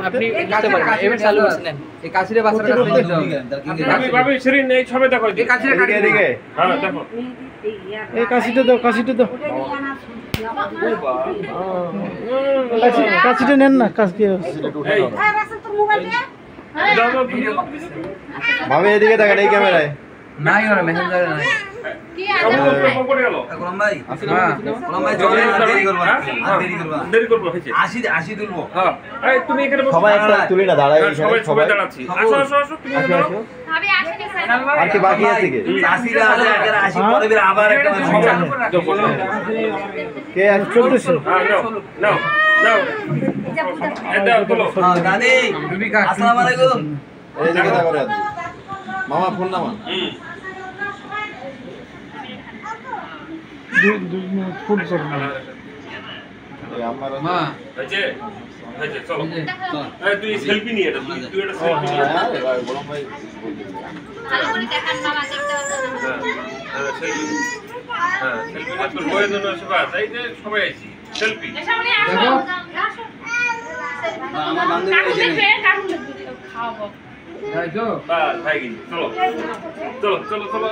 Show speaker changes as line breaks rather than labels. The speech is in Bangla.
আপনি কাছে পারেন এবার চালু করছেন এই কাছিরে বাচ্চাটা আপনি দিতে
ভাবি শিরিন এই ছবি দেখো
এই কাছিরে কাটি
এদিকে
হ্যাঁ দেখো
এই কাশিটা দাও কাশিটা নেন না কাশি
এই
ভাবে এদিকে দেখেন এই ক্যামেরায়
নাই ওরা মেসেঞ্জারে নাই
কম করে গেল
গোলাম ভাই
হ্যাঁ
গোলাম ভাই জলে দেরি করবা
দেরি করবো হয়েছে
80 তুলবো
হ্যাঁ এই তুমি এখানে বসো
সবাই একটা তুলি না দাঁড়ায়
হ্যাঁ, সবাই সবাই
সবাই
দাঁড়াচ্ছি আসো আসো আসো তুমি
আসো,
দাঁড়াও
আসো।
ভাবি আসেনি স্যার
আর কি বাকি আছে কি
80 রা আছে এখানে 80 পরে ফির আবার একটা
কে আর চলতেছে
হ্যাঁ নাও নাও এই দাও তোলো
দাদি
তুমি কাট
আসসালামু আলাইকুম
এই দিকে তা করে আছে মামা ফোন নামা
দুই মিনিট ফুল করুন
এই আমার
মা
হয়েছে হয়েছে চলো এই তুই সেলফি নিয়ে এটা তুই একটা সেলফি নিয়ে
হ্যাঁ এবার বললাম ভাই
ভালো করে দেখান মামা দেখতে পাচ্ছেন
হ্যাঁ সেলফি হ্যাঁ সেলফি না তোর বইয়ের জন্য সবাই আছে এই যে সবাই আইছি সেলফি
সামনে আসো
দেখো।
আসো
আমার বান্ধবী
কাকুন
এসে
দেখবে কাকুন দেখবে খাওয়াবো
তাই তো
বাস ভাই চলো চলো চলো চলো